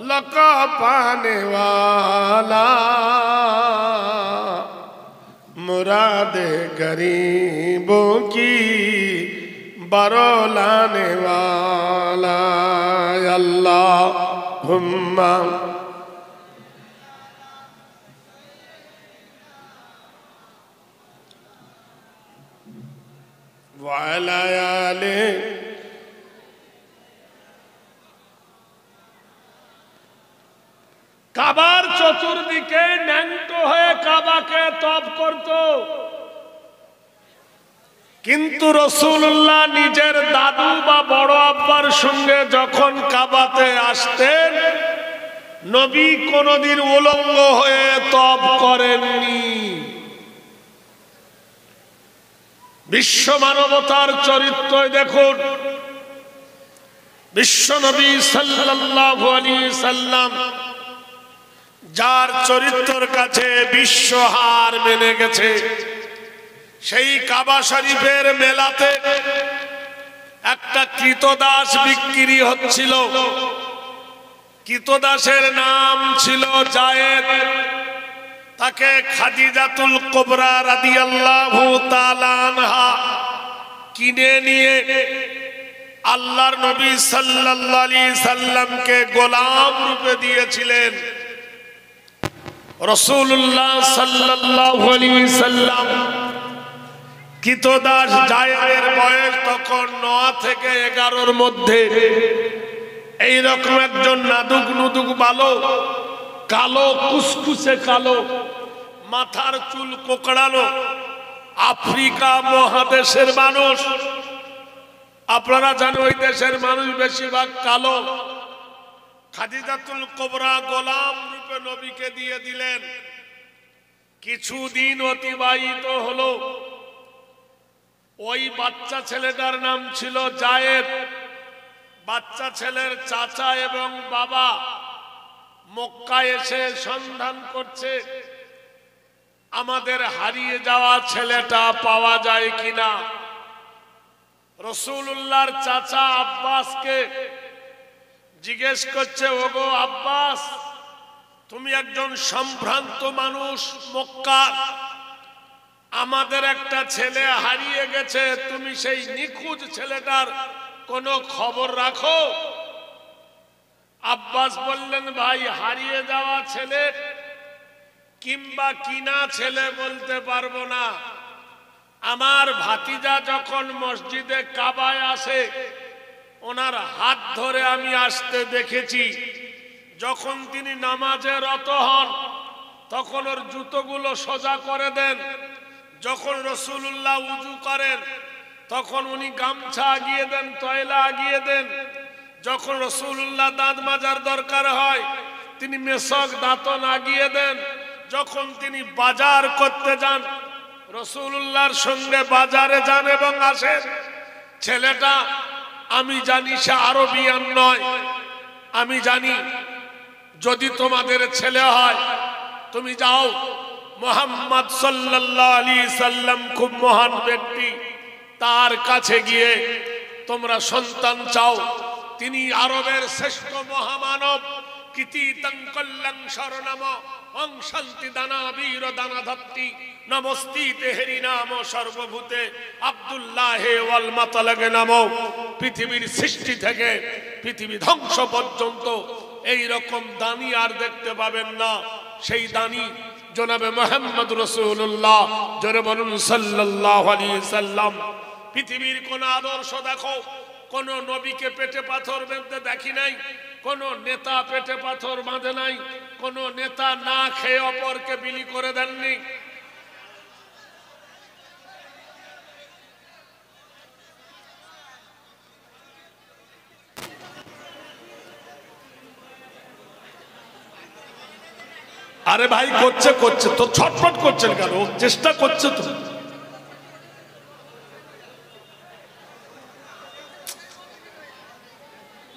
लका पाने वाला मुरादे गरीबों की बरौलाने वाला अल्लाहुम्मा वाला आले কাবার চতুর্দিকে ন্যাংটো হয়ে কাবাকে তপ করত, কিন্তু রাসূলুল্লাহ নিজের দাদু বা বড় আব্বার সঙ্গে যখন কাবাতে আসতেন নবী কোনদিন উলঙ্গ হয়ে তপ করেননি। বিশ্ব মানবতার চরিত্র দেখুন, বিশ্ব নবী সাল্লাল্লাহু আলাইহি সাল্লাম যার চরিত্রের কাছে বিশ্ব হার মেনে গেছে, সেই কাবা শরীফের মেলাতে একটা কৃতদাস বিক্রি হচ্ছিল। কৃতদাসের নাম ছিল জায়েদ। তাকে খাদিজাতুল কুবরা রাদিয়াল্লাহু তাআলা আনহা কিনে নিয়ে আল্লাহর নবী সাল্লাল্লাহু আলাইহি সাল্লামকে গোলাম রূপে দিয়েছিলেন। রাসূলুল্লাহ সাল্লাল্লাহু আলাইহি সাল্লাম কৃতদাস জায়েদের বয়স তখন 9 থেকে 11-র মধ্যে। এইরকম একজন নাদুক নুদুক বালক, কালো কুসকুসে কালো, মাথার চুল কোকড়ানো, আফ্রিকা মহাদেশের মানুষ। আপনারা জানেন ওই দেশের মানুষ বেশিরভাগ কালো। খাদিজাতুল কুবরা গোলাম রূপে নবীকে দিয়ে দিলেন। কিছুদিন অতিবাহিত হলো। ওই বাচ্চা ছেলেটার নাম ছিল জায়েদ। বাচ্চা ছেলের চাচা এবং বাবা মক্কায় এসে সন্ধান করছে আমাদের হারিয়ে যাওয়া ছেলেটা পাওয়া যায় কিনা। রাসূলুল্লাহর চাচা আব্বাসকে জিজ্ঞেস করছে, ওগো আব্বাস, তুমি একজন সম্ভ্রান্ত মানুষ মক্কার, আমাদের একটা ছেলে হারিয়ে গেছে, তুমি সেই নিখোঁজ ছেলেটার কোনো খবর রাখো? আব্বাস বললেন, ভাই, হারিয়ে যাওয়া ছেলে কিংবা কিনা ছেলে বলতে পারবো না। আমার ভাতিজা যখন মসজিদে কাবায় আসে ওনার হাত ধরে আমি আসতে দেখেছি। যখন তিনি নামাজে রত হন তখন ওর জুতোগুলো সোজা করে দেন। যখন রাসূলুল্লাহ উযু করেন তখন উনি গামছা আগিয়ে দেন, তয়লা আগিয়ে দেন। যখন রাসূলুল্লাহ দাঁত মাজার দরকার হয় তিনি মেশক দাঁতন আগিয়ে দেন। যখন তিনি বাজার করতে যান রাসূলুল্লাহর সঙ্গে বাজারে যান এবং আসেন। ছেলেটা আমি জানি সে আরবিয়ান নয়। আমি জানি যদি তোমাদের ছেলে হয় তুমি যাও, মুহাম্মদ সাল্লাল্লাহু আলাইহি সাল্লাম খুব মহান ব্যক্তি, তার কাছে গিয়ে তোমরা সন্তান চাও। তিনি আরবের শ্রেষ্ঠ মহামানব। কৃতিতং কল্যাণ শরণম ওং শান্তি দানা বীর দানা ধত্তি নমস্তিতে হেরি নাম সর্বভূতে আব্দুল্লাহে ওয়াল মাতালাগে নাম। পৃথিবীর সৃষ্টি থেকে পৃথিবী ধ্বংস পর্যন্ত এই রকম দানি আর দেখতে পাবেন না। সেই দানি জনাবে মুহাম্মদ রাসূলুল্লাহ, জোরে বলুন সাল্লাল্লাহু আলাইহি সাল্লাম। পৃথিবীর কোন আদর্শ দেখো, কোন নবীকে পেটে পাথর বেঁধে দেখি নাই, কোন নেতা পেটে পাথর বাঁধে নাই, কোন নেতা না খেয়ে অপরকে বিলি করে দেননি। আরে ভাই, করছে তো ছটফট করছেন কেন? চেষ্টা করছে তো।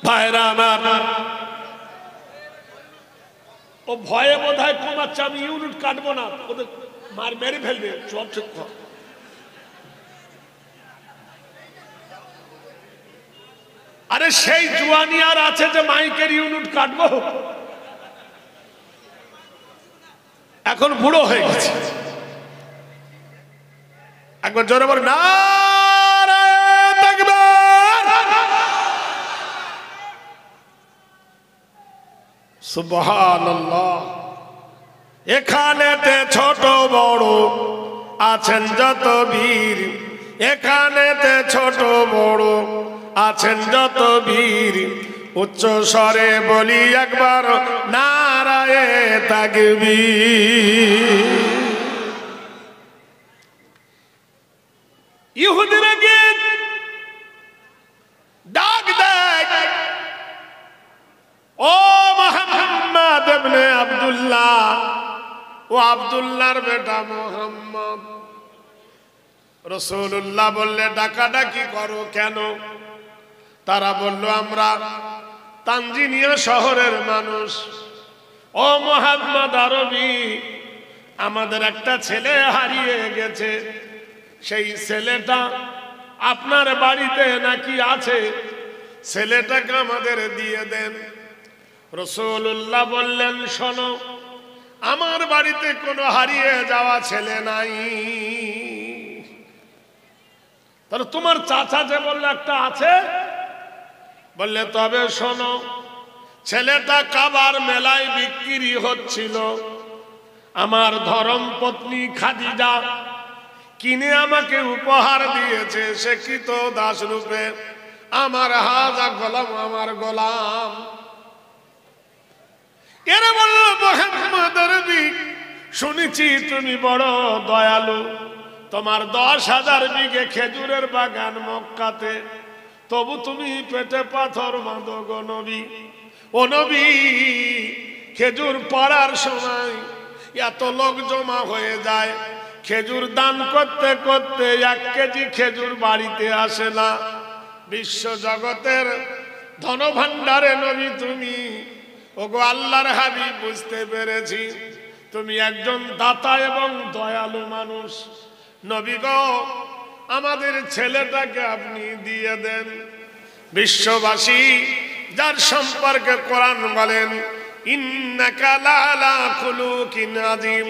ভাইরা আমার, ও ভয়ে বোধহয় কমাচ্ছে। আমি ইউনিট কাটবো না, ওদের মার মেরে ফেলবে। সব ঠিক। আরে সেই জুয়ানি আর আছে যে মাইকের ইউনিট কাটবো, এখন বুড়ো হয়ে গেছে। একবার জোরে বল নারায়ে তাকবীর, সুবহানাল্লাহ। এখানেতে ছোট বড় আছেন যত বীর, এখানেতে ছোট বড় আছেন যত বীর, উচ্চ স্বরে বলি একবার নারায়ে তাকবীর। ইহুদিরা গিয়ে ডাক দেয়, ও মুহাম্মদ ইবনে আব্দুল্লাহ, ও আব্দুল্লাহর বেটা মুহাম্মদ। রাসূলুল্লাহ বললে ডাকাডাকি করো কেন? তারা বলল আমরা তানজিনিয়া শহরের মানুষ। ও মুহাম্মদ আরবি, আমাদের একটা ছেলে হারিয়ে গেছে, সেই ছেলেটা আপনার বাড়িতে নাকি আছে, ছেলেটাকে আমাদের দিয়ে দেন। রাসূলুল্লাহ বললেন শোনো, আমার বাড়িতে কোনো হারিয়ে যাওয়া ছেলে নাই। তাহলে তোমার চাচা যে বললো একটা আছে, বললে তবে শোনো, ছেলেটা কাবার মেলায় বিক্রি হচ্ছিল, আমার ধর্ম পত্নী খাদিজা কিনে আমাকে উপহার দিয়েছে, সে কি তো দাস রূপে আমার হাজা গোলাম, আমার গোলাম। এরা বলল মুহাম্মদ আরবি, শুনেছি তুমি বড় দয়ালু, তোমার 10,000 বিঘে খেজুরের বাগান মক্কাতে, তবু তুমি পেটে পাথর বাঁধো গো নবী। ও নবী, খেজুর পড়ার সময় এত লোক জমা হয়ে যায়, খেজুর দান করতে করতে 1 কেজি খেজুর বাড়িতে আসে না। বিশ্ব জগতের ধনভাণ্ডারে নবী তুমি, ওগো আল্লাহর হাবিব, বুঝতে পেরেছি তুমি একজন দাতা এবং দয়ালু মানুষ। নবী গো, আমাদের ছেলেটাকে আপনি দিয়ে দেন। বিশ্ববাসী যার সম্পর্কে কোরআন বলেন ইন্নাকা লাআলা খুলুকিন আযীম,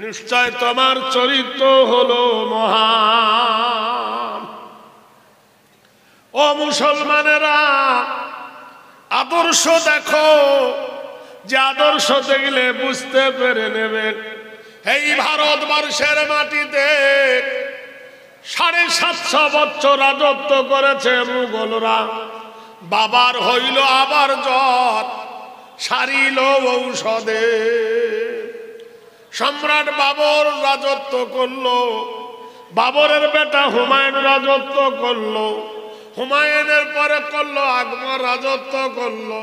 নিশ্চয় তোমার চরিত্র হলো মহান। ও মুসলমানেরা, আদর্শ দেখো, যে আদর্শ দেখলে বুঝতে পেরে নেবে। এই ভারতবর্ষের মাটিতে 750 বছর রাজত্ব করেছে মুঘলরা, বাবার হইল আবার জ্বর, সারিল ঔষধে। সম্রাট বাবর রাজত্ব করলো, বাবরের বেটা হুমায়ুন রাজত্ব করলো, হুমায়ুনের পরে করলো আকবর রাজত্ব করলো,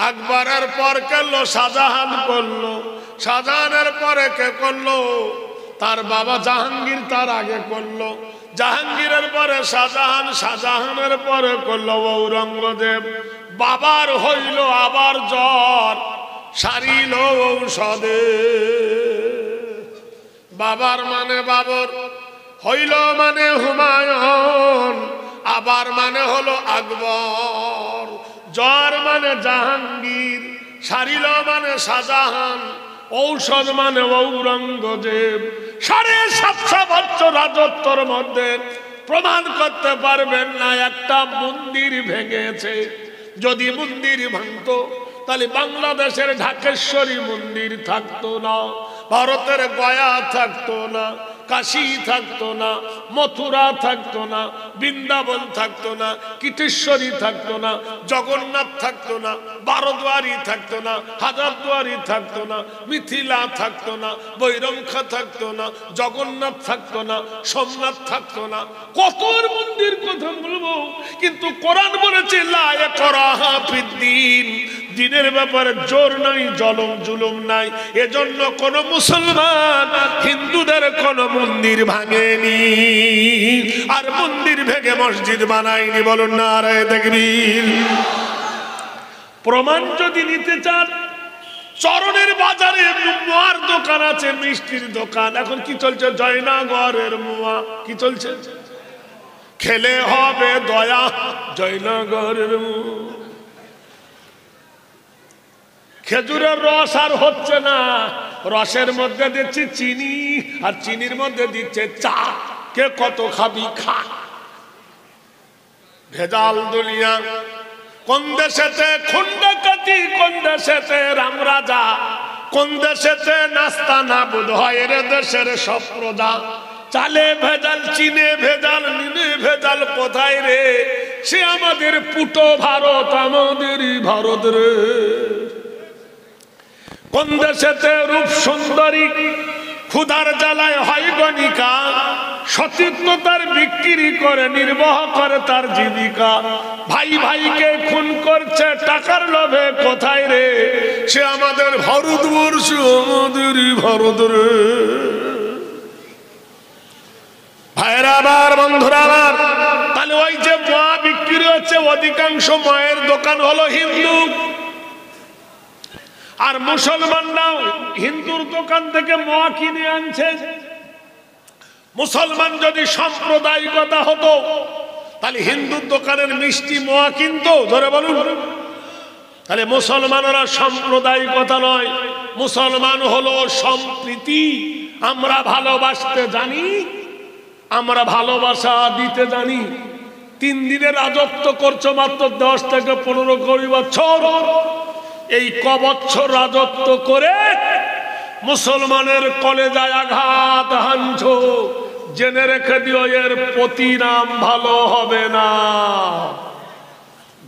আকবরের পর করলো শাহজাহান করলো, শাহজাহানের পরে কে করলো? তার বাবা জাহাঙ্গীর তার আগে করলো, জাহাঙ্গীরের পরে শাহজাহান, শাহজাহানের পরে করলো ঔরঙ্গজেব। বাবার হইল আবার জ্বর, সারিল ঔষধে। বাবার মানে বাবর, হইল মানে হুমায়ুন, আবার মানে হলো আকবর, জ্বর মানে জাহাঙ্গীর, সারিল মানে শাহজাহান, ঔষধ মানে ঔরঙ্গজেব। 750 বছর রাজত্বর মধ্যে প্রমাণ করতে পারবেন না একটা মন্দির ভেঙেছে। যদি মন্দির ভাঙতো তাহলে বাংলাদেশের ঢাকেশ্বরী মন্দির থাকতো না, ভারতের গয়া থাকতো না, কাশী থাকতো না, মথুরা থাকতো না, বৃন্দাবন থাকতো না, কীটেশ্বরী থাকতো না, জগন্নাথ থাকতো না, বারোদুয়ারি থাকতো না, হাজারদুয়ারি থাকতো না, মিথিলা থাকতো না, বৈরঙ্খা থাকতো না, জগন্নাথ থাকতো না, সোমনাথ থাকতো না। কত মন্দির কথা বলবো, কিন্তু কোরআন বলেছে লা ইকরাহা ফিদ্দীন, দিনের ব্যাপারে জোর নাই, জলম জুলুম নাই। এজন্য কোন মুসলমান হিন্দুদের কোন মন্দির ভাঙেনি, আর মন্দির ভেঙে মসজিদ বানায়নি। বলুন নারায়ে তাকবীর। প্রমাণ যদি নিতে চান, চরণের বাজারে মুয়ার দোকান আছে, মিষ্টির দোকান। এখন কি চলছে? জয়নগরের মুয়া। কি চলছে? খেলে হবে দয়া, জয়নগরের মুয়া। খেজুরের রস আর হচ্ছে না, রসের মধ্যে দিচ্ছি চিনি, আর চিনির মধ্যে দিচ্ছে চা। কে কত খাবি খা। ভেজাল দুনিয়া। কোন দেশেতে খুন্ডাকাতি, কোন দেশেতে রাম রাজা, কোন দেশেতে নাস্তা না বুধ হয় এর দেশের সব প্রজা। চালে ভেজাল, চিনে ভেজাল, নিনে ভেজাল, কোথায় রে সে আমাদের পুটো ভারত, আমাদেরই ভারত রে। কোন দেশেতে রূপ সুন্দরী ক্ষুধার জ্বালায় হয় গণিকা, সতীত্ব তার বিক্রি করে নির্বাহ করে তার জীবিকা। ভাই ভাইকে খুন করছে টাকার লোভে, কোথায় রে সে আমাদের ভারতবর্ষ, আমাদেরই ভারত রে। ভাইরা আমার, বন্ধুরা আমার, তাহলে ওই যে মা বিক্রি হচ্ছে, অধিকাংশ মায়ের দোকান হলো হিন্দু, আর মুসলমানরাও হিন্দুর দোকান থেকে মা কিনে আনছে। মুসলমান যদি সাম্প্রদায়িকতা হতো তাহলে হিন্দুর দোকানের মিষ্টি মা কিনতো, ধরে বলুন। তাহলে মুসলমানরা সাম্প্রদায়িকতা নয়, মুসলমান হলো সম্প্রীতি। আমরা ভালোবাসতে জানি, আমরা ভালোবাসা দিতে জানি। 3 দিনে রাজত্ব করছো মাত্র 10 থেকে 15 বছর। এই কবছর রাজত্ব করে মুসলমানের কলেজায় আঘাত হানছ, জেনে রেখে দিও এর প্রতিনাম ভালো হবে না।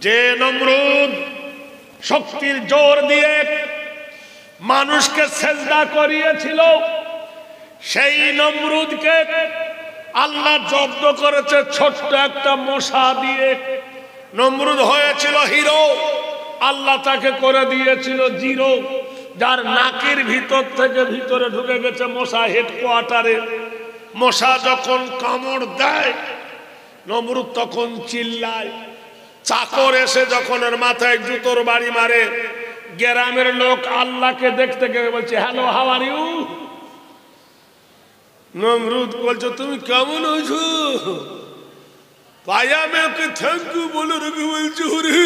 যে নমরুদ শক্তির জোর দিয়ে মানুষকে সেজদা করিয়েছিল, সেই নমরুদকে আল্লাহ জব্দ করেছে ছোট্ট একটা মশা দিয়ে। নমরুদ হয়েছিল হিরো, আল্লাহ তাকে করে দিয়েছিল জিরো। যার নাকের ভিতর থেকে ভিতরে ঢুকে গেছে মশা হেডকোয়ার্টারে। মশা যখন কামড় দেয় নমরুদ তখন চিল্লায়। চাকর এসে যখন এর মাথায় জুতোর বাড়ি মারে, গ্রামের লোক আল্লাহকে দেখতে গিয়ে বলছে, হ্যালো হাউ আর ইউ। নমরুদ বলছো তুমি কেমন হয়েছো? ভাই আমি ওকে থ্যাংক ইউ বলে রেখে বলছি, রে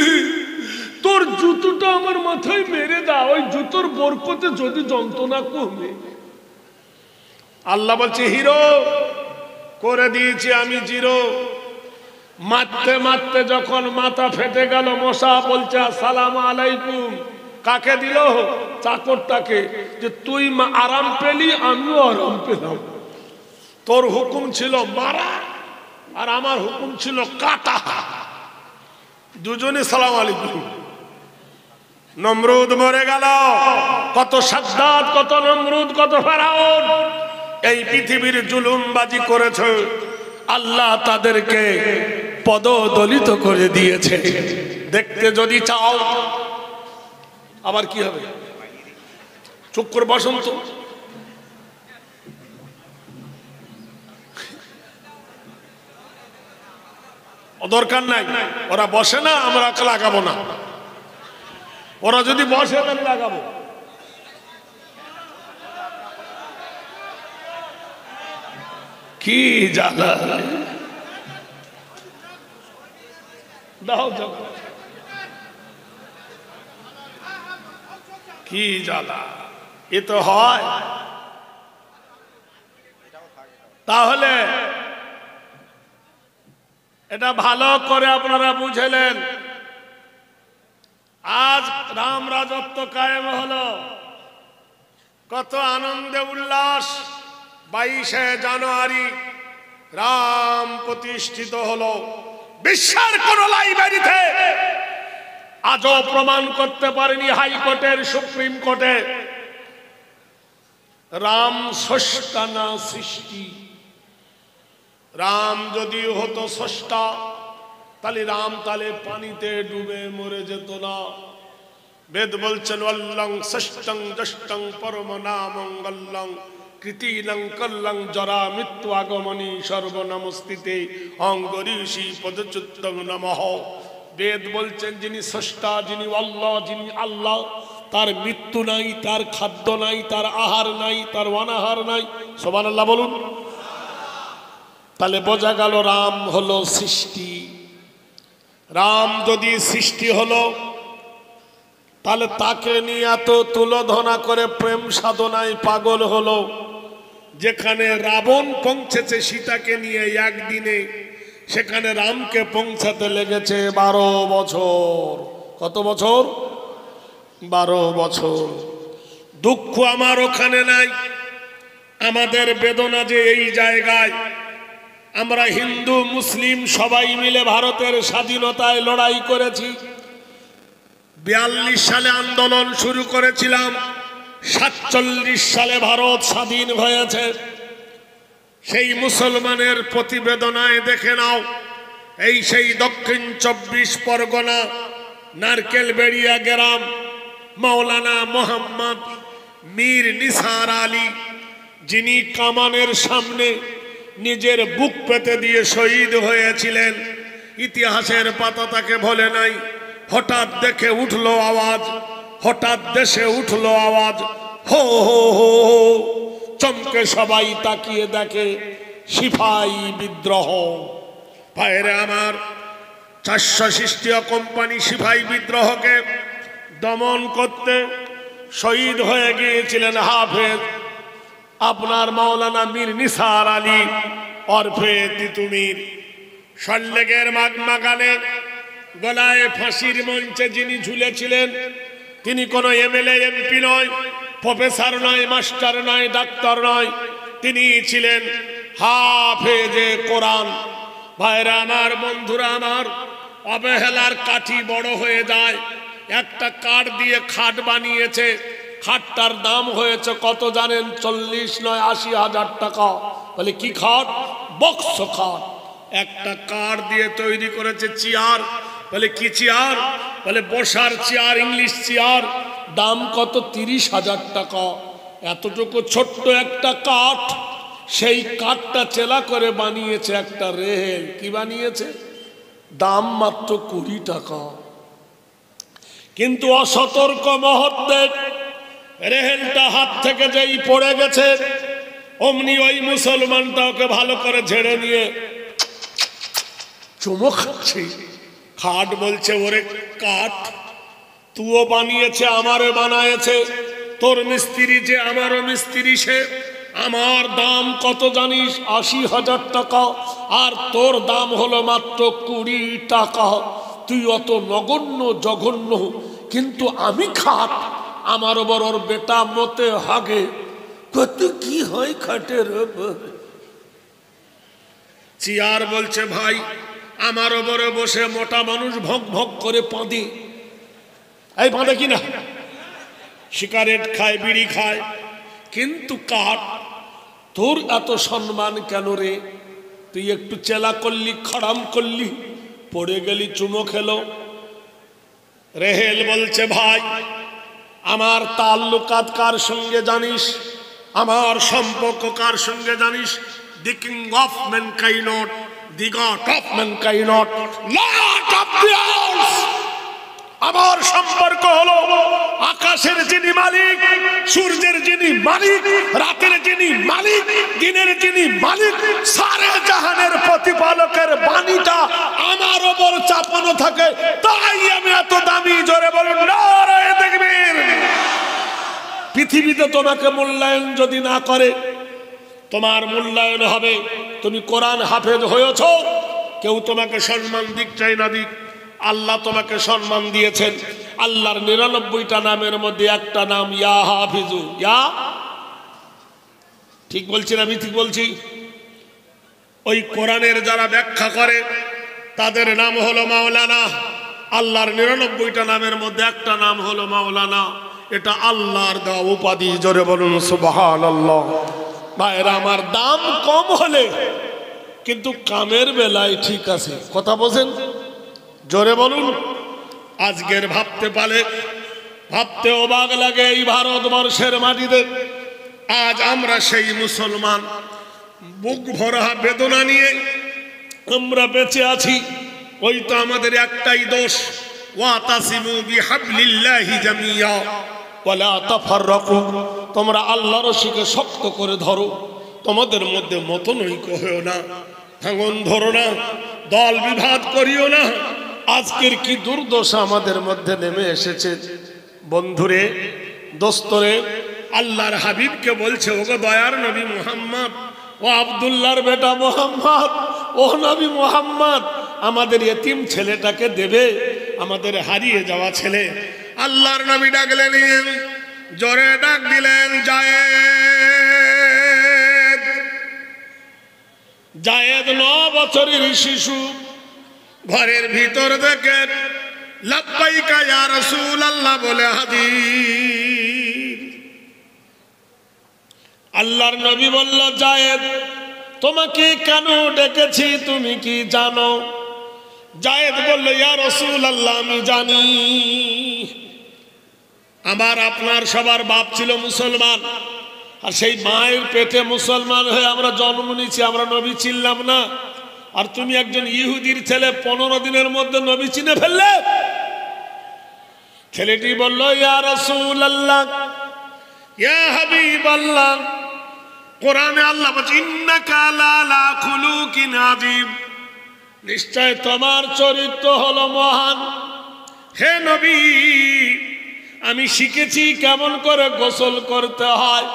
তোর জুতোটা আমার মাথায় মেরে দাও, ওই জুতোর বরকতে যদি যন্ত্রণা কমে। আল্লাহ বলছে হিরো করে দিয়েছি আমি জিরো। মারতে মারতে যখন মাথা ফেটে গেল, মশা বলছে আসসালামু আলাইকুম। কাকে দিল? চাকরটাকে, যে তুই আরাম পেলি আমিও আরাম পেলাম। তোর হুকুম ছিল মারা আর আমার হুকুম ছিল কাটা, দুজনে সালাম আলাইকুম। নমরুদ মরে গেল। কত সাদ্দাত, কত নমরুদ, কত ফেরাউন এই পৃথিবীর জুলুমবাজি করেছে, আল্লাহ তাদেরকে পদদলিত করে দিয়েছে। দেখতে যদি চাও, আবার কি হবে? চুপ করে বসন্ত। দরকার নাই, ওরা বসে না, আমরা লাগাবো না। ওরা যদি বসে তাহলে লাগাবো। কি জ্বালা দাও, কি জ্বালা। এ তো হয়। তাহলে এটা ভালো করে আপনারা বুঝলেন। আজ রাম রাজত্ব কায়েম হলো, কত আনন্দে উল্লাস। 22শে জানুয়ারি রাম প্রতিষ্ঠিত হলো। বিশ্বের কোন লাইব্রেরিতে আজও প্রমাণ করতে পারেনি, হাইকোর্টের সুপ্রিম কোর্টে, রাম স্রষ্টা না সৃষ্টি। রাম যদি হতো স্রষ্টা তাহলে রাম তাহলে পানিতে ডুবে মরে যেত না। বেদ বলছেন অল্লং ষষ্ঠং জ্যেষ্ঠং পরম নামঙ্গলং কৃতিলং কল্লং জরা মৃত্যু আগমনী সর্বনমস্তিতে অঙ্গরিষি পদচ্যুতং নমঃ। বেদ বলছেন যিনি স্রষ্টা, যিনি আল্লাহ, যিনি আল্লাহ, তার মৃত্যু নাই, তার খাদ্য নাই, তার আহার নাই, তার অনাহার নাই। সুবহানাল্লাহ বলুন। তাহলে বোঝা গেল রাম হলো সৃষ্টি। রাম যদি সৃষ্টি হলো তাহলে তাকে নিয়ে এত তুলোধনা করে প্রেম সাধনায় পাগল হলো, যেখানে রাবণ পৌঁছেছে সীতাকে নিয়ে একদিনে, সেখানে রামকে পৌঁছাতে লেগেছে 12 বছর। কত বছর? 12 বছর। দুঃখ আমার ওখানে নাই, আমাদের বেদনা যে এই জায়গায়। আমরা হিন্দু মুসলিম সবাই মিলে ভারতের স্বাধীনতায় লড়াই করেছি। 42 সালে আন্দোলন শুরু করেছিলাম, 47 সালে ভারত স্বাধীন হয়েছে। সেই মুসলমানের প্রতিবেদনায় দেখে নাও, এই সেই দক্ষিণ 24 পরগনা নারকেল বেড়িয়া গ্রাম, মাওলানা মোহাম্মদ মীর নিসার আলী, যিনি কামানের সামনে নিজের বুক পেতে দিয়ে শহীদ হয়েছিলেন। ইতিহাসের পাতা তাকে ভোলে নাই। হঠাৎ দেখে উঠলো আওয়াজ, হঠাৎ দেশে উঠলো আওয়াজ, হো হো হো। চমকে সবাই তাকিয়ে দেখে সিপাই বিদ্রোহ। ভাইরে আমার, 400 খ্রিস্টীয় কোম্পানি সিপাই বিদ্রোহকে দমন করতে শহীদ হয়ে গিয়েছিলেন হাফেজ আপনার মাওলানা মীর নিসার আলী ওরফে তিতুমির। সল্লেগের মাগানে গলায় ফাঁসির মঞ্চে যিনি ঝুলেছিলেন, তিনি কোনো এমএলএ এমপি নয়, প্রফেসর নয়, মাস্টার নয়, ডাক্তার নয়, তিনি ছিলেন হাফেজে কোরআন। ভাইরা আমার, বন্ধুরা আমার, অবহেলার কাঠি বড় হয়ে যায়। একটা কাঠ দিয়ে খাট বানিয়েছে, খাটটার দাম হয়েছে কত জানেন? 40 নয় 80,000 টাকা। বলে কি খাট? বক্স খাট। একটা কাঠ দিয়ে তৈরি করেছে চেয়ার। বলে কি চেয়ার? বলে বসার চেয়ার, ইংলিশ চেয়ার। দাম কত? 30,000 টাকা। এতটুকু ছোট্ট একটা কাঠ, সেই কাঠটা চেলা করে বানিয়েছে একটা রেল। কি বানিয়েছে? দাম মাত্র 20 টাকা। কিন্তু অসতর্ক মুহূর্তে রেহেলটা হাত থেকে যেই পড়ে গেছে, অমনি ওই মুসলমানটা ওকে ভালো করে ঝেড়ে নিয়ে চুমো খাচ্ছে। খাট বলছে, ওরে কাঠ তুও বানিয়েছে, আমারও বানায়েছে, তোর মিস্ত্রি যে আমারও মিস্ত্রি সে। আমার দাম কত জানিস? 80,000 টাকা, আর তোর দাম হলো মাত্র 20 টাকা। তুই অত নগণ্য জঘন্য, কিন্তু আমি খাট, আমার বড় বেটা মতে হাগে। কত কি হয় খাটের? চেয়ার বলছে, ভাই আমার ওপরে বসে মোটা মানুষ ভক ভক করে পাঁদে। এই পাঁদে কিনা? সিগারেট খায়, বিড়ি খায়, কিন্তু কাঠ তোর এত সম্মান কেন রে? তুই একটু চেলা করলি, খাড়াম করলি, পড়ে গেলি, চুমো খেলো। রেহেল বলছে, ভাই আমার তাল্লুকাত কার সঙ্গে জানিস? আমার সম্পর্ক কার সঙ্গে জানিস? The king of mankind, the god of mankind, lord of the earth. আমার সম্পর্ক হলো আকাশের যিনি মালিক, সূর্যের যিনি মালিক, রাতের যিনি মালিক, দিনের যিনি মালিক, সারে জাহানের প্রতিপালকের বাণীটা আমার ওপর চাপানো থাকে, তাই আমি এত দামি। জোরে বলুন নারায়ে তাকবীর। পৃথিবীতে তোমাকে মূল্যায়ন যদি না করে, তোমার মূল্যায়ন হবে তুমি কোরআন হাফেজ হয়েছ। কেউ তোমাকে সম্মান দিক চাই না দিক, আল্লাহ তোমাকে সম্মান দিয়েছেন। আল্লাহর 99টা নামের মধ্যে একটা নাম ইয়া হাফিজু। ইয়া, ঠিক বলছি না আমি? ঠিক বলছি। ওই কোরআনের যারা ব্যাখ্যা করে তাদের নাম হলো মাওলানা। আল্লাহর 99টা নামের মধ্যে একটা নাম হলো মাওলানা। এটা আল্লাহর দেওয়া উপাধি। জোরে বলুন সুবহানাল্লাহ। ভাইরা আমার, দাম কম হলে কিন্তু কামের বেলায় ঠিক আছে। কথা বলেন? জোরে বলুন। আজকের ভাবতে পারে, ভাবতে অবাক লাগে, এই ভারতবর্ষের মাটিতে আজ আমরা সেই মুসলমান, বুক ভরা বেদনা নিয়ে আমরা বেঁচে আছি। ওই তো আমাদের একটাই দোষ, ওয়াতাসিমু বিহাবলিল্লাহি জামিয়া ওয়ালা তাফাররাকু। তোমরা আল্লাহর রশিকে শক্ত করে ধরো, তোমাদের মধ্যে মতনৈক্য হয়ো না, ভাঙন ধরো না, দল বিভাদ করিও না। আজকের কি দুর্দশা আমাদের মধ্যে নেমে এসেছে। বন্ধুরে, দোস্তরে, আল্লাহর হাবিবকে বলছে, ওগো দয়ার নবী মুহাম্মদ, ও আব্দুল্লাহর বেটা মুহাম্মদ, ও নবী মুহাম্মদ, আমাদের এতিম ছেলেটাকে দেবে, আমাদের হারিয়ে যাওয়া ছেলে। আল্লাহর নবী ডাকলেন, জোরে ডাক দিলেন, জায়েদ। জায়েদ 9 বছরের শিশু ঘরের ভিতর থেকে লাব্বাইকা ইয়া রাসূলুল্লাহ বলে হাজির। আল্লাহর নবী বলল, জায়েদ, তোমাকে কেন ডেকেছি তুমি কি জানো? জায়েদ বলল, ইয়া রাসূলুল্লাহ, আমি জানি। আমার আপনার সবার বাপ ছিল মুসলমান, আর সেই মায়ের পেটে মুসলমান হয়ে আমরা জন্ম নিয়েছি, আমরা নবী চিনলাম না। আর তুমি একজন ইহুদির ছেলে, 15 দিনের মধ্যে নবী চিনে ফেললে। ছেলেটি বলল, ইয়া রাসূলুল্লাহ, ইয়া হাবিবাল্লাহ, কোরআনে আল্লাহ বলছে, ইন্নাকা লা খুলুকিন আযীম, নিশ্চয় তোমার চরিত্র হলো মহান। হে নবী, আমি শিখেছি কেমন করে গোসল করতে হয়,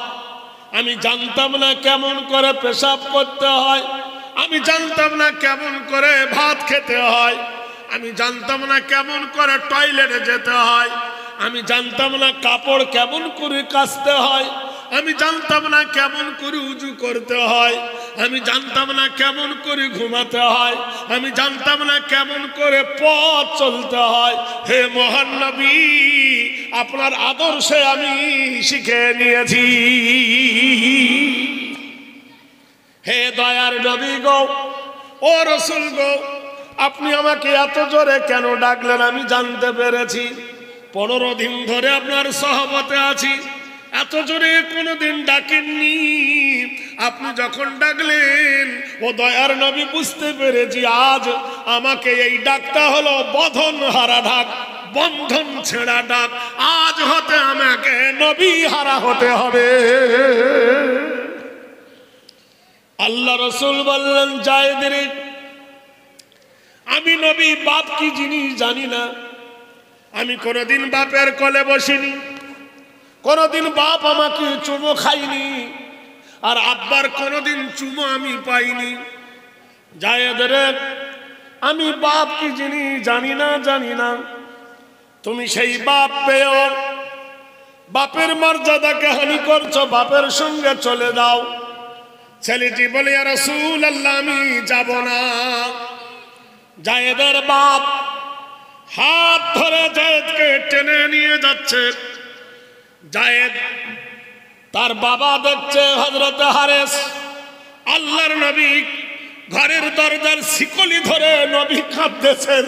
আমি জানতাম না কেমন করে পেশাব করতে হয়, আমি জানতাম না কেমন করে ভাত খেতে হয়, আমি জানতাম না কেমন করে টয়লেটে যেতে হয়, আমি জানতাম না কাপড় কেমন করে কাচতে হয়, আমি জানতাম না কেমন করে উজু করতে হয়, আমি জানতাম না কেমন করে ঘুমাতে হয়, আমি জানতাম না কেমন করে পথ চলতে হয়। হে মহান নবী, আপনার আদর্শে আমি শিখে নিয়েছি। হে দয়ার নবী গো, ও রাসূল গো, আপনি আমাকে এত জোরে কেন ডাকলেন আমি জানতে পেরেছি। 15 দিন ধরে আপনার সহবতে আছি, এত জোরে কোনোদিন ডাকেননি। আপনি যখন ডাকলেন, ও দয়ার নবী, বুঝতে পেরেছি আজ আমাকে এই ডাকটা হলো বন্ধন হারা ডাক, বন্ধন ছেঁড়া ডাক। আজ হতে আমাকে নবী হারা হতে হবে। আল্লাহ রাসূল বললেন, জায়েদ রে, আমি নবী বাপ কি জিনিস জানি না। আমি কোনোদিন বাপের কোলে বসিনি, কোনোদিন বাপ আমাকে চুমো খাইনি, আর আব্বার কোনোদিন চুমো আমি পাইনি। জায়েদ রে, আমি বাপ কি জিনিস জানি না। তুমি সেই বাপ পেও বাপের মর্যাদাকে হানি করছো, বাপের সঙ্গে চলে যাও। ছেলেটি বলে, ইয়া রাসূলুল্লাহ, আমি যাব না। জায়েদের বাপ হাত ধরে জায়েদকে টেনে নিয়ে যাচ্ছে। জায়েদ তার বাবা দেখছে হযরত হারেস, আল্লাহর নবী ঘরের দরজার শিকলি ধরে নবী কাঁদতেছেন,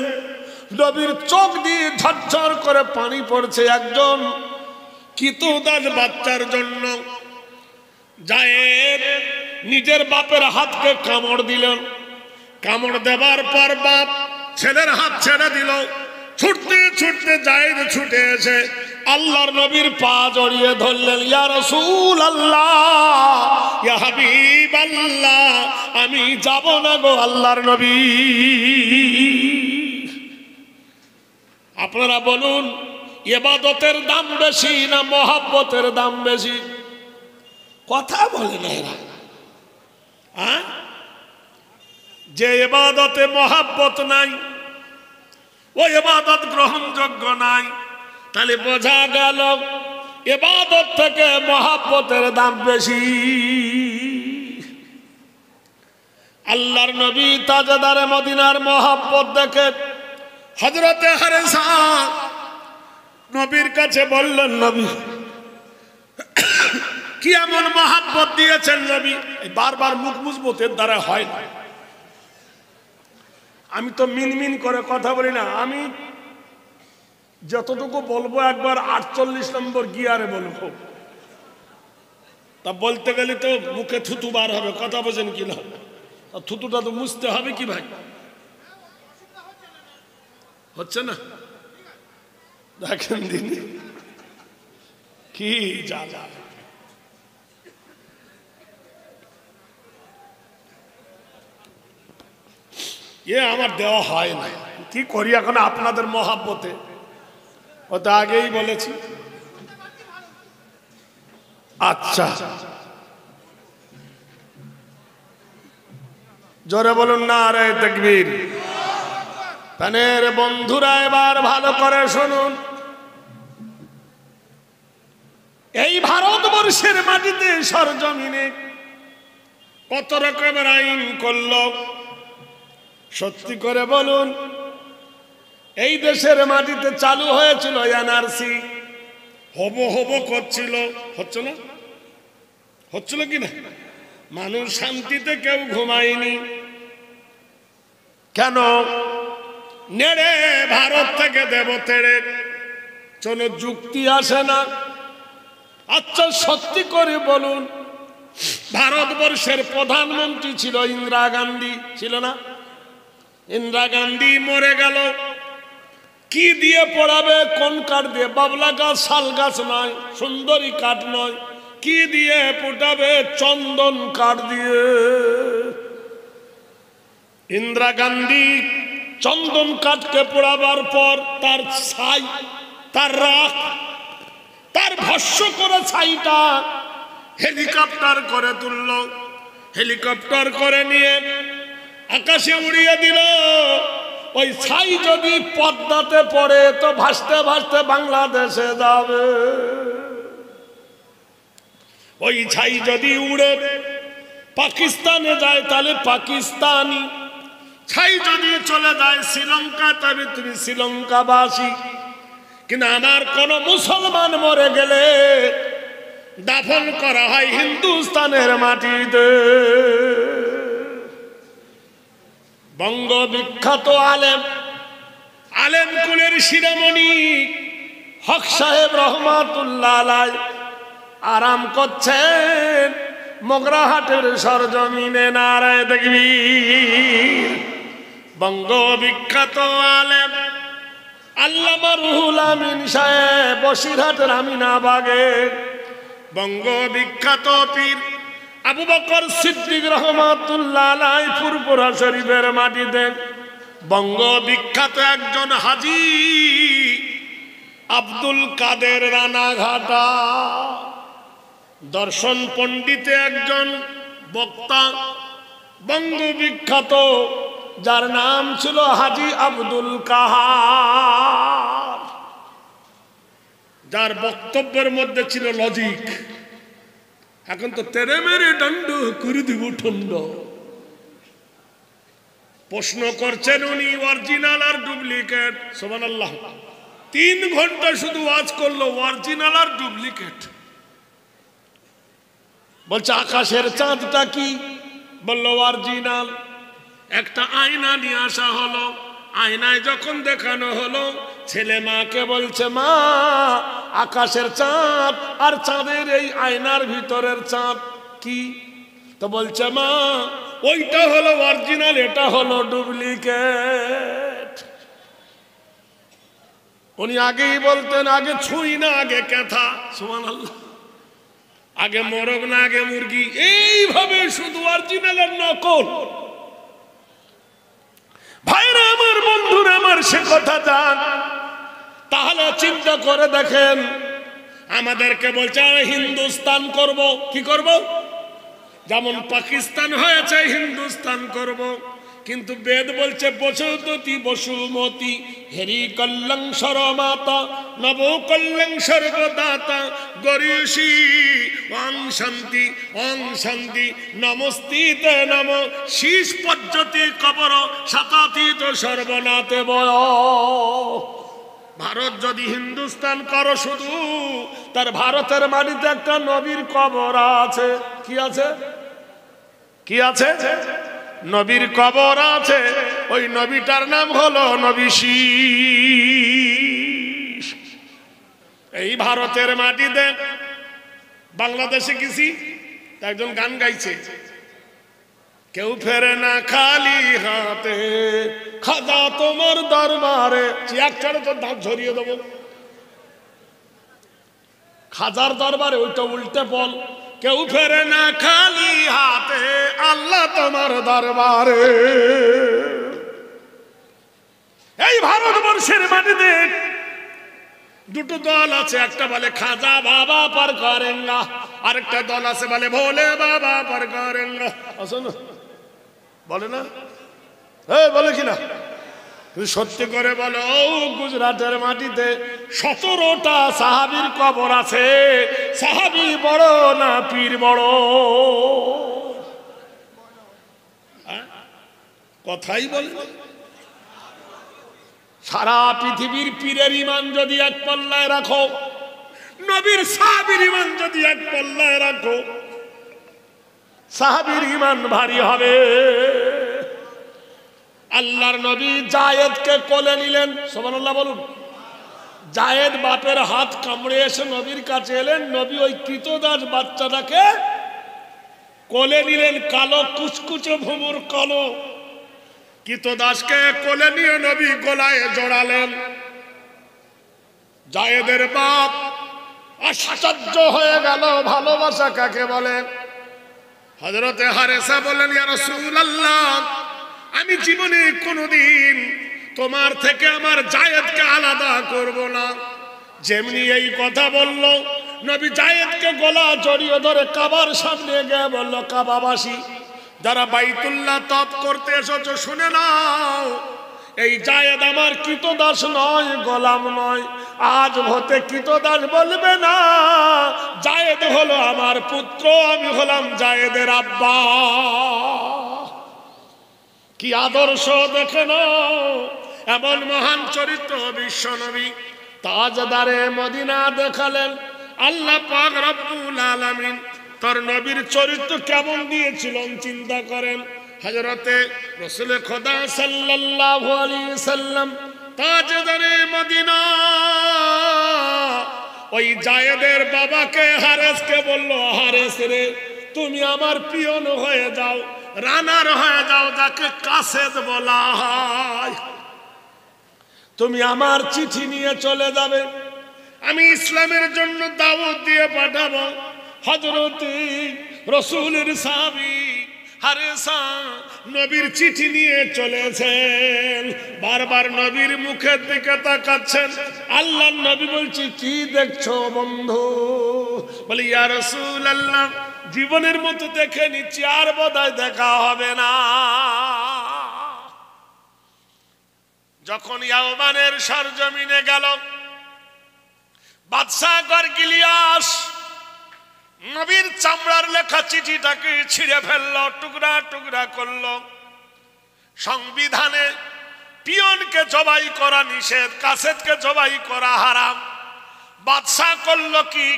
নবীর চোখ দিয়ে ঝরঝর করে পানি পড়ছে একজন কিতুদাস বাচ্চার জন্য। জায়েদ নিজের বাপের হাতকে কামড় দিলেন, কামড় দেবার পর বাপ ছেলের হাত ছেড়ে দিল। ছুটতে ছুটতে জায়েদ ছুটে এসে আল্লাহর নবীর পা জড়িয়ে ধরলেন, ইয়া রাসূলুল্লাহ, ইয়া হাবিবাল্লাহ, আমি যাব না গো আল্লাহর নবী। আপনারা বলুন, ইবাদতের দাম বেশি না মহব্বতের দাম বেশি? কথা বলে না এরা। যে ইবাদতে মহব্বত নাই, ওই ইবাদত গ্রহণযোগ্য নাই। তাহলে বোঝা গেল ইবাদত থেকে মহব্বতের দাম বেশি। আল্লাহর নবী তাজদারে মদিনার মহব্বত দেখে হযরতে হারেসা নবীর কাছে বললেন, নবী কি এমন মহব্বত দিয়েছেন নবী? বারবার মুখ মুজবতের দ্বারা হয় না। আমি তো মিনমিন করে কথা বলি না, আমি যতটুকু বলবো একবার 48 নম্বর গিয়ারে বলবো। তা বলতে গেলে তো মুখে থুতু বার হবে, কথা বোঝেন কি না? থুতুটা তো মুছতে হবে কি ভাই? হচ্ছে না? দেখেন দিন কি যা আমার দেওয়া হয় না, কি করি এখন আপনাদের মহাব্বতে? ও তো আগেই বলেছি। আচ্ছা, জোরে বলুন নারে তাকবীর। প্রাণের বন্ধুরা এবার ভালো করে শুনুন, এই ভারতবর্ষের মাটিতে সরজমিনে কত রকমের আইন করল, সত্যি করে বলুন এই দেশের মাটিতে চালু হয়েছিল এনআরসি, হবো হবো করছিল, হচ্ছে না, হচ্ছিল কিনা? মানুষ শান্তিতে কেউ ঘুমায়নি। কেন? নেড়ে ভারত থেকে দেব তেড়ে, চলো যুক্তি আসে না। আচ্ছা সত্যি করে বলুন, ভারতবর্ষের প্রধানমন্ত্রী ছিল ইন্দিরা গান্ধী, ছিল না? ইন্দিরা গান্ধী মরে গেল, কি দিয়ে পড়াবে? কোন কাঠ দিয়ে? বাবলা গাছ, শাল গাছ নয়, সুন্দরী কাঠ নয়, কি দিয়ে পোটাবে? চন্দন কাঠ দিয়ে। ইন্দিরা গান্ধী চন্দন কাঠকে পোড়াবার পর তার ছাই, তার রাখ, তার ভস্য করে ছাইটা হেলিকপ্টার করে তুলল, হেলিকপ্টার করে নিয়ে আকাশে উড়িয়ে দিল। ওই ছাই যদি পদ্মাতে পড়ে তো ভাসতে ভাসতে বাংলাদেশে যাবে। ওই ছাই যদি উড়ে পাকিস্তানে যায় তাহলে পাকিস্তানি, ছাই যদি চলে যায় শ্রীলঙ্কা তবে তুমি শ্রীলঙ্কাবাসী। কিন্তু আমার কোন মুসলমান মরে গেলে দাফন করা হয় হিন্দুস্তানের মাটিতে। বঙ্গ বিখ্যাত আলেম, আলেম কুলের শিরোমণি হক সাহেব রহমাতুল্লাহ আলাইহি আরাম করছেন মগরাহাটের সরজমিনে, নারে তাকবীর। বঙ্গ বিখ্যাত আলেম আল্লামা রুহুল আমিন সাহেব বসিরহাটের আমিনাবাগে, বঙ্গ বিখ্যাত পীর আবু বকর সিদ্দিক রহমাতুল্লাহ আলাইহি ফুরফুরা শরীফের মাটিতে, বঙ্গ বিখ্যাত একজন হাজী আব্দুল কাদের রানাঘাটা, দর্শন পণ্ডিতে একজন বক্তা বঙ্গ বিখ্যাত, যার নাম ছিল হাজী আব্দুল কাহার, যার বক্তব্যের মধ্যে ছিল লজিক। এখন তো তেরে মেরে দণ্ড করে দিব ঠন্ড। প্রশ্ন করছেন উনি অরিজিনাল আর ডুপ্লিকেট। সুবহানাল্লাহ, 3 ঘন্টা শুধু ওয়াজ করলো অরিজিনাল আর ডুপ্লিকেট। বলছে আকাশের চাঁদটা কি? বললো অরিজিনাল। একটা আয়না নিয়ে আসা হলো, আয়নায় যখন দেখানো হলো ছেলে মাকে বলছে, মা আকাশের চাঁদ আর চাঁদের এই আয়নার ভিতরের চাঁদ কি? তো বলছে মা ওইটা হলো অরিজিনাল, এটা হলো ডুপ্লিকেট। উনি আগেই বলতেন আগে ছুঁই না আগে ক্যাথা, সুবহানাল্লাহ, আগে মোরগ না আগে মুরগি, এইভাবে শুধু অরিজিনাল আর নকল। ভাইরা আমার, বন্ধুরা আমার, সে কথা যান। তাহলে চিন্তা করে দেখেন, আমাদেরকে বলছে হিন্দুস্তান করব, কি করব? যেমন পাকিস্তান হয়েছে হিন্দুস্তান করব, কিন্তু বেদ বলছে বসুমতী বসুমতী হেরি কল্যাং সরমাতা নব কল্যাং সর্বদাতা গরিষি ওং শান্তি নমস্তিতে নম শীষ পজ্জতি কবর শতাতীত সর্বনাতে বয়। ভারত যদি হিন্দুস্তান করো শুধু, তার ভারতের মাটিতে একটা নবীর কবর আছে। কি আছে? কি আছে? নবীর কবর আছে। ওই নবীটার নাম হলো নবী শীষ। এই ভারতের মাটিতে বাংলাদেশে গেছি, একজন গান গাইছে, কেউ ফেরে না খালি হাতে খাজা তোমার দরবারে, চিয়াকটারে তো দাঁত ঝরিয়ে দেবো। খাজার দরবারে, ওইটা উল্টে বল, কেউ ফেরে না খালি হাতে আল্লাহ তোমার দরবারে। এই ভারতবর্ষের মাটিতে দুটো দল আছে, একটা বলে খাজা বাবা পার করেঙ্গা, আরেকটা দল আছে বলে ভোলে বাবা পার করেঙ্গা। শোনো, বলে না, বলে কিনা? সত্যি করে বলো, গুজরাটের মাটিতে 17টা সাহাবীর কবর আছে। সাহাবী বড় না পীর বড়? কথাই বলে। সারা পৃথিবীর পীরের ইমান যদি এক পাল্লায় রাখো, নবীর সাহাবীর ইমান যদি এক পাল্লায় রাখো, সাহাবীর ইমান ভারী হবে। আল্লাহর নবী জায়েদকে কোলে নিলেন, সুবহানাল্লাহ বলুন। জায়েদ বাপের হাত কামড়ে এসে নবীর কাছে এলেন, নবী ওই কৃতদাস বাচ্চাটাকে কোলে নিলেন। কালো কুচকুচে ভুমুর কালো কৃতদাসকে কোলে নিয়ে নবী গলায় জড়ালেন। জায়েদের বাপ আশ্চর্য হয়ে গেল, ভালোবাসা কাকে বলে। হযরতে হারেসা বলেন, ইয়া রাসূলুল্লাহ, আমি জীবনে কোনোদিন তোমার থেকে আমার জায়েদকে আলাদা করব না। যেমনি এই কথা বলল, নবী জায়েদকে গলা জড়িয়ে ধরে কাবার সামনে গিয়ে বলল, কাবাবাসী যারা বাইতুল্লাহ তপ করতে এসেছো, শুনে নাও, এই জায়েদ আমার কৃতদাস নয়, গোলাম নয়। আজ হতে কৃতদাস বলবে না, জায়েদ হলো আমার পুত্র, আমি হলাম জায়েদের আব্বা। কি আদর্শ দেখে নাও, এমন মহান চরিত্র বিশ্ব নবী তাজদারে মদিনা দেখালেন। আল্লাহ পাক রব্বুল আলামিন তার নবীর চরিত্র কেমন দিয়েছিলেন চিন্তা করেন। হযরতে রাসূল খোদা সাল্লাল্লাহু আলাইহি সাল্লাম তাজদারে মদিনা ওই জায়েদের বাবাকে হারেসকে বলল, হারেস রে, তুমি আমার পিয়ন হয়ে যাও, রানার হয়ে যাও, যাকে কাসেদ বলা হয়। তুমি আমার চিঠি নিয়ে চলে যাবে, আমি ইসলামের জন্য দাওয়াত দিয়ে পাঠাবো। হযরতে রাসূলের সাহাবী হারেসা নবীর চিঠি নিয়ে চলেছেন, বারবার নবীর মুখের দিকে তাকাচ্ছেন। আল্লাহর নবী বলছে, কি দেখছো বন্ধু? বলে, ইয়া রাসূলুল্লাহ, জীবনের মতো দেখে নিচ্ছি, আর বোধহয় দেখা হবে না। যখন ইয়ামানের সরজমিনে গেল, বাদশা গরগিলিয়াস নবীর চামড়ার লেখা চিঠিটাকে ছিঁড়ে ফেললো, টুকরা টুকরা করলো। সংবিধানে পিয়নকে জবাই করা নিষেধ, কাসেদকে জবাই করা হারাম। বাদশা করলো কি,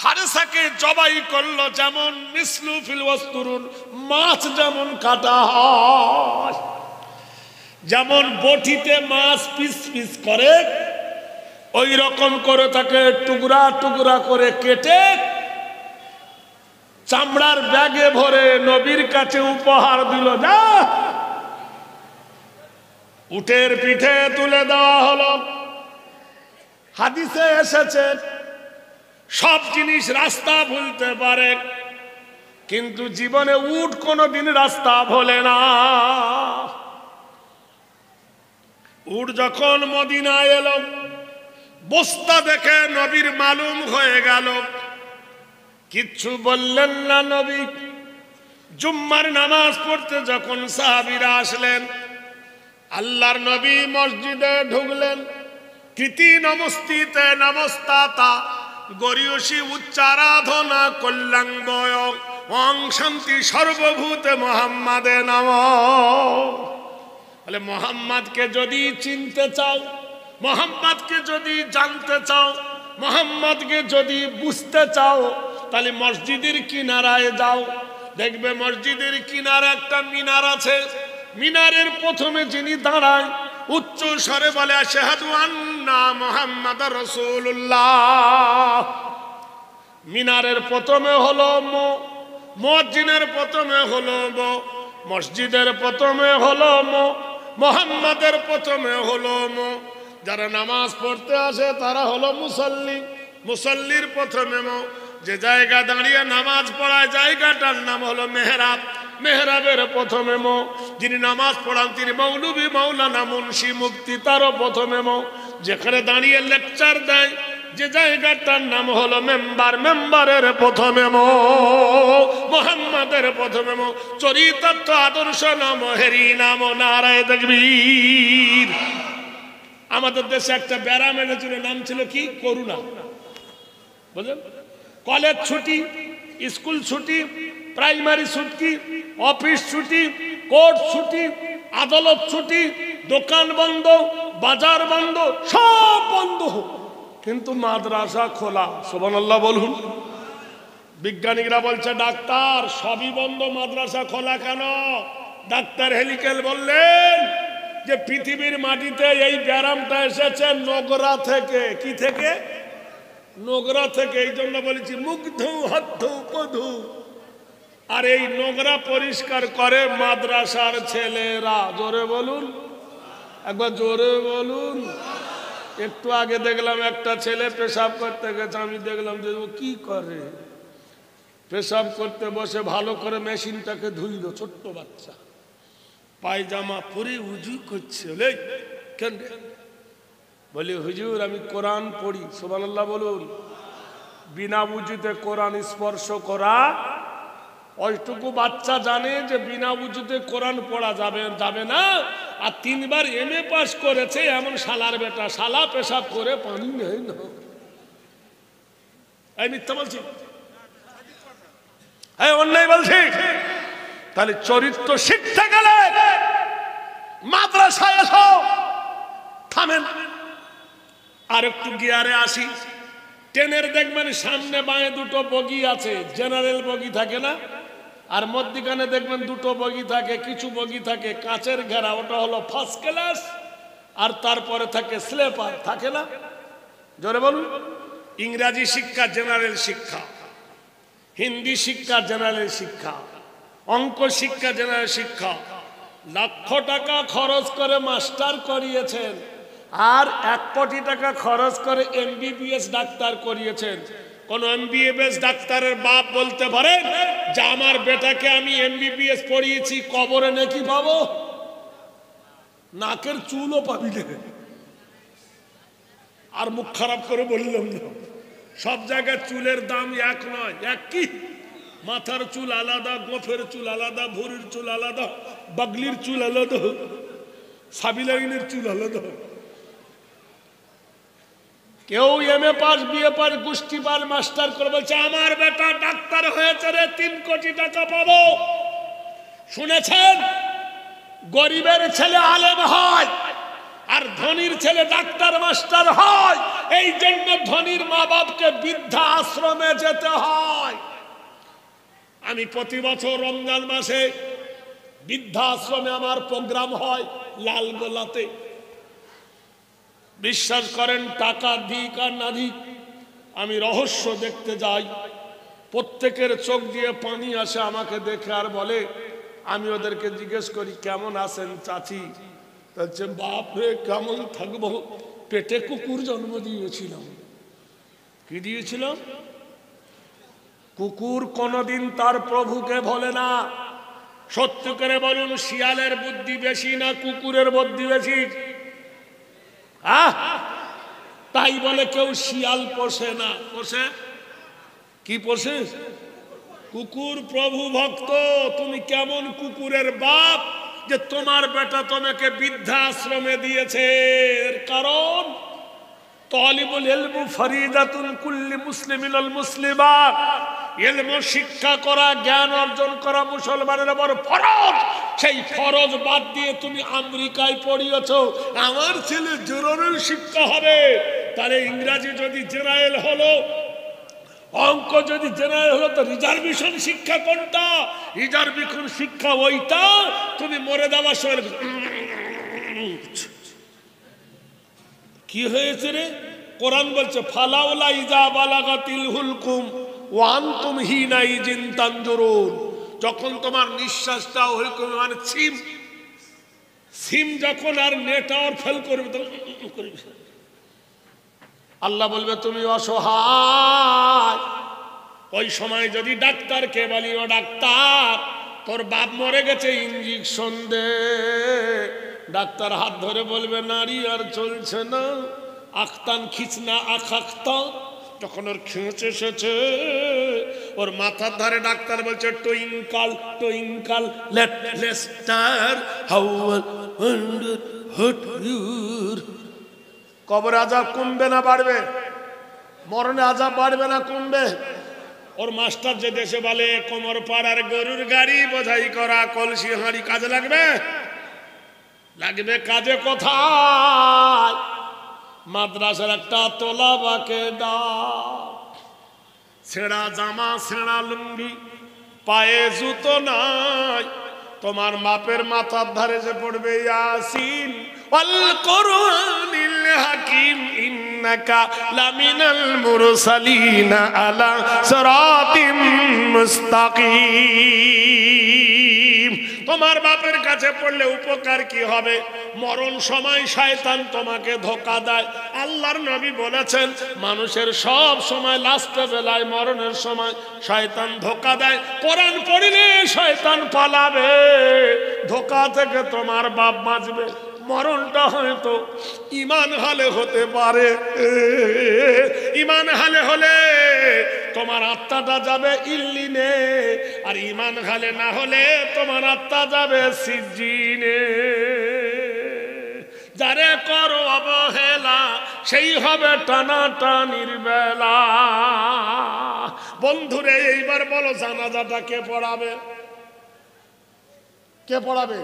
হারেসাকে জবাই করলো। যেমন মিসলু ফিল ওয়াস্তুরুন, মাছ যেমন কাটা হয়, যেমন বটিতে মাছ পিস পিস করে, ওই রকম করে তাকে টুকরা টুকরা করে কেটে চামড়ার ব্যাগে ভরে নবীর কাছে উপহার দিল। যা, উটের পিঠে তুলে দেওয়া হলো। হাদিসে এসেছে, সব জিনিস রাস্তা ভুলতে পারে, কিন্তু জীবনে উট কোনোদিন রাস্তা ভোলে না। উট যখন মদিনায় এলো, বস্তা দেখে নবীর মালুম হয়ে গেল, কিচ্ছু বললেন না নবী। জুম্মার নামাজ পড়তে যখন সাহাবীরা আসলেন, আল্লাহর নবী মসজিদে ঢুকলেন। কৃতি নমস্তিতে নমস্তাতা গরিয়সী উচ্চারাধনা কল্যাঙ্গয় ওং শান্তি সর্বভূতে মুহাম্মাদে নমঃ। বলে, মুহাম্মাদকে যদি চিনতে চাও, মুহাম্মাদকে যদি জানতে চাও, মুহাম্মাদকে যদি বুঝতে চাও, তাহলে মসজিদের কিনারায় যাও। দেখবে মসজিদের কিনারে একটা মিনার আছে। মিনারের প্রথমে যিনি দাঁড়ায়, উচ্চ স্বরে বলে, আশহাদু আন্না মুহাম্মাদার রাসূলুল্লাহ। মিনারের প্রথমে হলো মো, মুয়াজ্জিনের প্রথমে হলো মো, মসজিদের প্রথমে হলো মো, মুহাম্মাদের প্রথমে হলো মো। যারা নামাজ পড়তে আসে তারা হলো মুসল্লি, মুসল্লির প্রথমে মো। যে জায়গা দাঁড়িয়ে নামাজ পড়ায় জায়গাটার নাম হলো মেহরাব, মেহরাবের প্রথমে মো। যিনি নামাজ পড়ান তিনি মৌলবী, মাওলানা, মুন্সি, মুফতি, তারও প্রথমে মো। যেখানে দাঁড়িয়ে লেকচার দেয়, যে জায়গাটার নাম হলো মেম্বার, মেম্বারের প্রথমে মোহাম্মদের প্রথমে চরিতার্থ আদর্শ নাম হেরি নাম নারায় তাকবীর। আমাদের দেশে একটা ব্যারাম এনেছিল, নাম ছিল কি? করুণা। বুঝলেন? কলেজ ছুটি, স্কুল ছুটি, প্রাইমারি ছুটি, অফিস ছুটি, কোর্ট ছুটি, আদালত ছুটি, দোকান বন্ধ, বাজার বন্ধ, সব বন্ধ, কিন্তু মাদ্রাসা খোলা। সুবহানাল্লাহ বলুন। বিজ্ঞানীরা বলছে ডাক্তার সবই বন্ধ, মাদ্রাসা খোলা কেন? ডাক্তার হেলিকেল বললেন যে পৃথিবীর মাটিতে এই ব্যারামটা এসেছে নোংরা থেকে। কি থেকে? নোংরা থেকে। এই জন্য বলেছি মুগ্ধ হদ্ধ পধু। আর এই নোংরা পরিষ্কার করে মাদ্রাসার ছেলেরা। জোরে বলুন, একবার জোরে বলুন। একটু আগে দেখলাম একটা ছেলে পেশাব করতে গেছে, আমি দেখলাম যে ও কি করে, পেশাব করতে বসে ভালো করে মেশিনটাকে ধুইল, ছোট্ট বাচ্চা পায়জামা পরে উজু করছে। কেন? বলি হুজুর আমি কোরআন পড়ি। সুবহানাল্লাহ বলুন। বিনা উজুতে কোরআন স্পর্শ করা, ওইটুকু বাচ্চা জানে যে বিনা উজুতে কোরআন পড়া যাবে না। আর 3 বার MA পাস করেছে এমন শালার বেটা, শালা পেশাব করে পানি নেই না। এই মিথ্যা বলছি? এই অন্যায় বলছি? তাহলে চরিত্র শিখতে গেলে মাদ্রাসায় এসো। থামেন। আর একটু গিয়ারে আসি। ট্রেনের দেখবেন সামনে বাঁয়ে 2টো বগি আছে, জেনারেল বগি থাকে না? আর মধ্যখানে দেখবেন 2টো বগি থাকে, কিছু বগি থাকে কাচের ঘেরা, ওটা হলো ফার্স্ট ক্লাস। আর তারপরে থাকে স্লিপার, থাকে না? জোরে বলুন। ইংরাজি শিক্ষা জেনারেল শিক্ষা, হিন্দি শিক্ষা জেনারেল শিক্ষা, অঙ্ক শিক্ষা জেনারেল শিক্ষা। লক্ষ টাকা খরচ করে মাস্টার করিয়েছেন, আর 1 কোটি টাকা খরচ করে MBBS ডাক্তার করিয়েছেন। কোন MBBS ডাক্তারের বাপ বলতে পারেন যে আমার বেটাকে আমি MBBS পড়িয়েছি, কবরে নাকি পাবো? নাকের চুলও পাবি না। আর মুখ খারাপ করে বললাম না, সব জায়গায় চুলের দাম এক নয়। এক কি? মাথার চুল আলাদা, গোফের চুল আলাদা, ভুঁড়ির চুল আলাদা, বাগলির চুল আলাদা, সাবিলাইনের চুল আলাদা। কেউ MA পাস, BA পাস, গোষ্ঠী পাস, মাস্টার করে বলছে আমার বেটা ডাক্তার হয়েছে রে, 3 কোটি টাকা পাবো। শুনেছেন? গরিবের ছেলে আলেম হয় আর ধনীর ছেলে ডাক্তার মাস্টার হয়। এই জন্য ধনীর মা বাপকে বৃদ্ধা আশ্রমে যেতে হয়। আমি প্রতি বছর রমজান মাসে বৃদ্ধা আশ্রমে আমার প্রোগ্রাম হয় লালগোলাতে। বিশ্বাস করেন টাকা দিক আর না দিক আমি রহস্য দেখতে যাই। প্রত্যেকের চোখ দিয়ে পানি আসে আমাকে দেখে, আর বলে, আমি ওদেরকে জিজ্ঞেস করি কেমন আছেন চাচি? বলছে বাপরে কেমন থাকবো, পেটে কুকুর জন্ম দিয়েছিলাম। কি দিয়েছিলাম? কুকুর কোনদিন তার প্রভুকে বলে না। সত্য করে বলুন, শিয়ালের বুদ্ধি বেশি না কুকুরের বুদ্ধি বেশি? তাই বলে কেউ শিয়াল পোষে না। পোষে কি? পোষে কুকুর। প্রভু ভক্ত, তুমি কেমন কুকুরের বাপ যে তোমার বেটা তোমাকে বৃদ্ধাশ্রমে দিয়েছে? এর কারণ তালিবুল ইলম ফরিদাতুন কুল্লি মুসলিমিন আল মুসলিমাত। ইলম শিক্ষা করা, জ্ঞান অর্জন করা মুসলমানের উপর ফরজ। সেই ফরজ বাদ দিয়ে তুমি আমেরিকায় পড়িয়েছো। আমার ছেলে জেনারেল শিক্ষা হবে, তাহলে ইংরাজি যদি জেনারেল হলো, অঙ্ক যদি জেনারেল হলো, তো রিজার্ভেশন শিক্ষা কোনটা? রিজার্ভেশন শিক্ষা ওইটা তুমি মরে যাওয়ার সময় কি হয়েছে রে? কোরআন বলছে ফালাউলা ইজা বালাগাতিল হুলকুম ওয়া আনতুম হিনাইজিন তানজুরুন। যখন তোমার নিঃশ্বাসটা হুলকুম মানে সিম যখন আর নেটওয়ার্ক ফেল করবে তখন আল্লাহ বলবে তুমি অসহায়। ওই সময় যদি ডাক্তারকে বলি, ও ডাক্তার তোর বাপ মরে গেছে, ইঞ্জেকশন দে, ডাক্তার হাত ধরে বলবে নারী আর চলছে না, আখতান খিচনা আখাক্তা, তখন ওর খেঁচ এসেছে, ওর মাথার ধারে ডাক্তার বলছে twinkle twinkle little star how wonder hot your. কবরে আযাব কমবে না বাড়বে? মরণে আযাব বাড়বে না কমবে? ওর মাস্টার যে দেশে বলে কোমর পাড়ার গরুর গাড়ি বোঝাই করা কলসি হাঁড়ি কাজে লাগবে? লাগবে কাজে কোথায়? মাদ্রাসার একটা তোলা বাকে ডাক, ছেঁড়া জামা ছেঁড়া লুঙ্গি, পায়ে জুতো নাই, তোমার মাপের মাথার ধারে যে পড়বে ইয়াসিন ওয়াল কুরআনিল হাকিম ইন্নাকা লামিনাল মুরসালিনা আলা সিরাতিম মুস্তাকিম। তোমার বাপের কাছে পড়লে উপকার কি হবে? মরণ সময় শয়তান তোমাকে ধোঁকা দেয়। আল্লাহর নবী বলেছেন মানুষের সব সময় লাস্টে বেলায় মরণের সময় শয়তান ধোঁকা দেয়। কোরআন পড়িলে শয়তান পালাবে, ধোঁকা থেকে তোমার বাপ বাঁচবে। মরণটা হয়তো ঈমান হালে হতে পারে, ঈমান হালে হলে তোমার আত্মাটা যাবে ইল্লিনে, আর ঈমান হালে না হলে তোমার আত্মা যাবে সিজ্জিনে। যারে করো অবহেলা সেই হবে টানাটানির বেলা। বন্ধুরে এইবার বলো জানাজাটা কে পড়াবে? কে পড়াবে?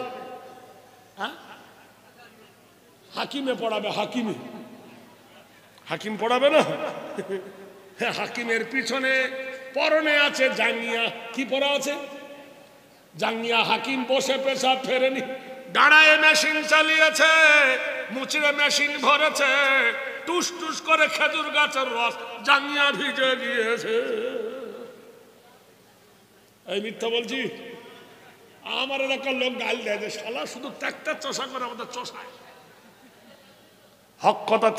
হ্যাঁ, হাকিমে পড়াবে। হাকিমে, হাকিম পড়াবে না? হাকিমের পিছনে পরনে আছে জাঙ্গিয়া। কি পরা আছে? জাঙ্গিয়া। হাকিম বসে পেশাব ফেরেনি, দাঁড়ায় মেশিন চালিয়েছে, মুচড়ে মেশিন ভরেছে, টুস টুস করে খেজুর গাছের রস জাঙ্গিয়া ভিজে গিয়েছে। এই মিথ্যা বলছি? আমার এলাকার লোক গাল দেয় যে শালা শুধু ট্রাক্টর চষা করে আমাদের চষায়। হক কথা।